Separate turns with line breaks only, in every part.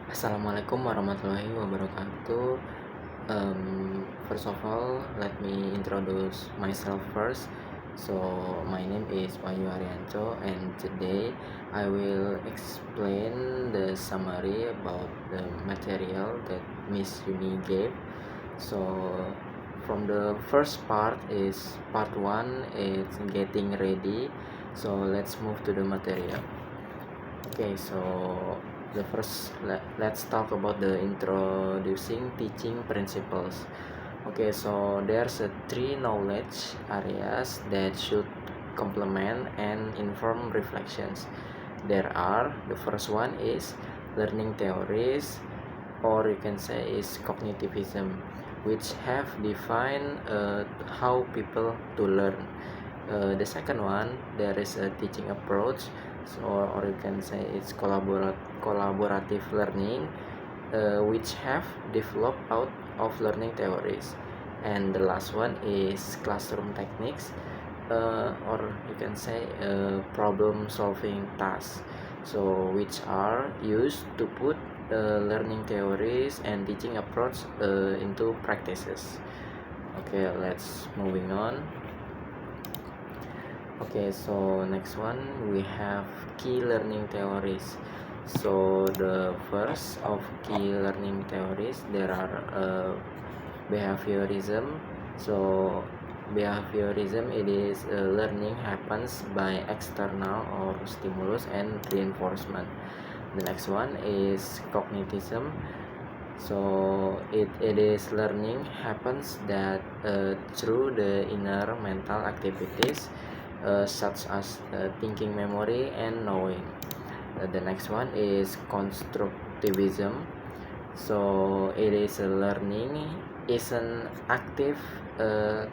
Assalamualaikum warahmatullahi wabarakatuh. First of all, let me introduce myself first. So, my name is Wahyu Haryanto, and today I will explain the summary about the material that Miss Yuni gave. So, from the first part is part one, it's getting ready. So, let's move to the material. Okay, so the first let's talk about the introducing teaching principles. Okay, so there's three knowledge areas that should complement and inform reflections. There are the first one is learning theories, or you can say is cognitivism, which have defined how people to learn. The second one, there is a teaching approach, so, or you can say it's collaborative learning, which have developed out of learning theories. And the last one is classroom techniques, or you can say problem solving tasks, so which are used to put learning theories and teaching approach into practices. Okay, let's moving on. Okay, so next one we have key learning theories. So the first of key learning theories, there are behaviorism. So behaviorism, it is learning happens by external or stimulus and reinforcement. The next one is cognitism. So it is learning happens that through the inner mental activities, such as thinking, memory, and knowing. The next one is constructivism. So it is a learning is an active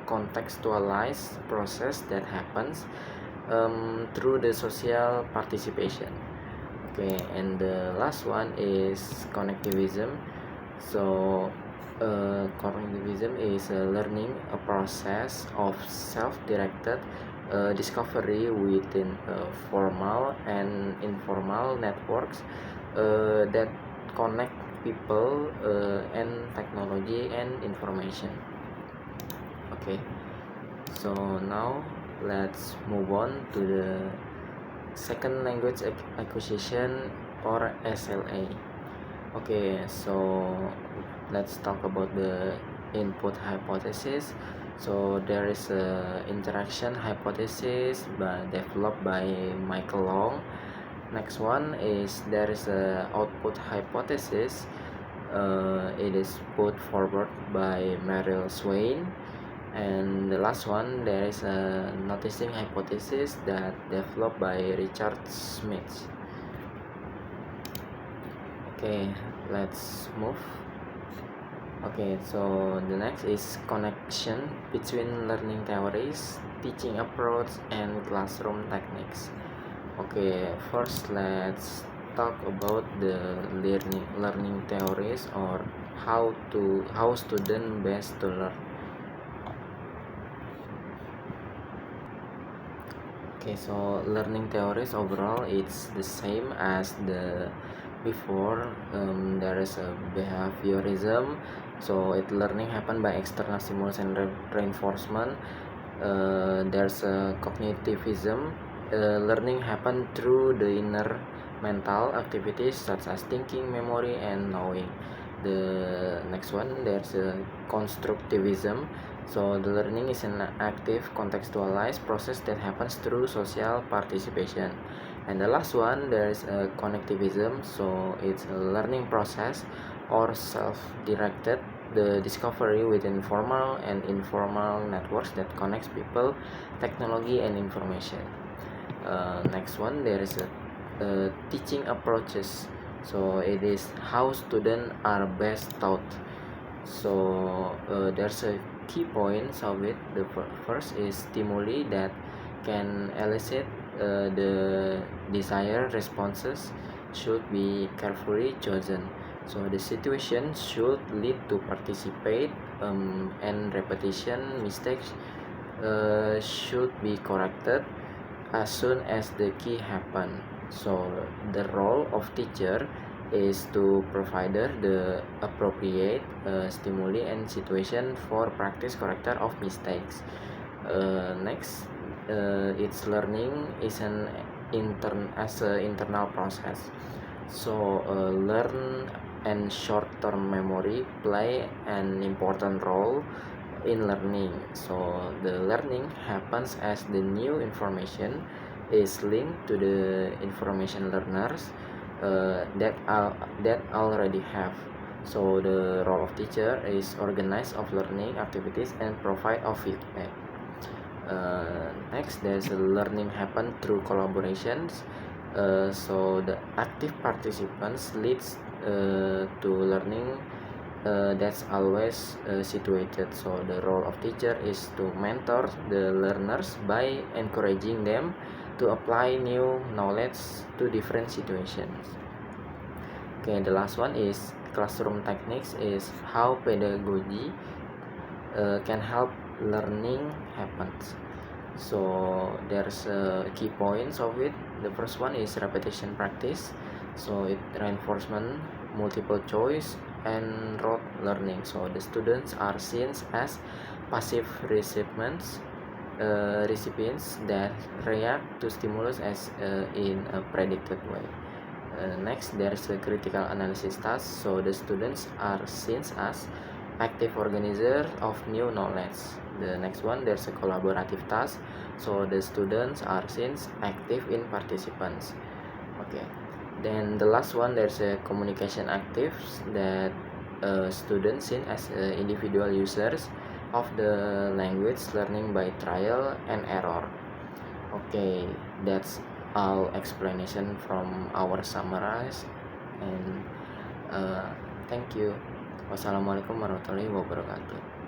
contextualized process that happens through the social participation. Okay, and the last one is connectivism. So cognitism is learning a process of self-directed discovery within formal and informal networks that connect people and technology and information. Okay, so now let's move on to the second language acquisition, or SLA. Okay, so let's talk about the input hypothesis. So there is a interaction hypothesis developed by Michael Long. Next one is there is a output hypothesis. It is put forward by Merrill Swain. And the last one, there is a noticing hypothesis that developed by Richard Smith. Okay, let's move. Okay, so the next is connection between learning theories, teaching approach, and classroom techniques. Okay, first let's talk about the learning theories, or how student best to learn. Okay, so learning theories overall it's the same as the before. There is a behaviorism, so it learning happen by external stimulus and reinforcement. There's a cognitivism, learning happen through the inner mental activities such as thinking, memory, and knowing. The next one, there's a constructivism. So the learning is an active contextualized process that happens through social participation. And the last one, there is a connectivism. So it's a learning process or self-directed, the discovery within formal and informal networks that connects people, technology, and information. Next one, there is a teaching approaches. So it is how students are best taught. So there's a key points of it. The first is stimuli that can elicit the desired responses should be carefully chosen. So the situation should lead to participate, and repetition mistakes should be corrected as soon as the key happen. So the role of teacher is to provide the appropriate stimuli and situation for practice corrector of mistakes. Next, its learning is an internal process. So learn and short-term memory play an important role in learning. So the learning happens as the new information is linked to the information learners that already have. So the role of teacher is organize of learning activities and provide of feedback. Next, there's a learning happen through collaborations. So the active participants leads to learning that's always situated. So the role of teacher is to mentor the learners by encouraging them to apply new knowledge to different situations. Okay, the last one is classroom techniques is how pedagogy can help learning happens. So there's key points of it. The first one is repetition practice. So it reinforcement, multiple choice, and rote learning. So the students are seen as passive recipients that react to stimulus as in a predicted way. Next, there is a critical analysis task. So the students are seen as active organizer of new knowledge. The next one, there's a collaborative task. So the students are seen active in participants. Okay. Then the last one, there's a communication actives that students seen as individual users of the language learning by trial and error. Okay, that's all explanation from our summarize, and thank you. Wassalamualaikum warahmatullahi wabarakatuh.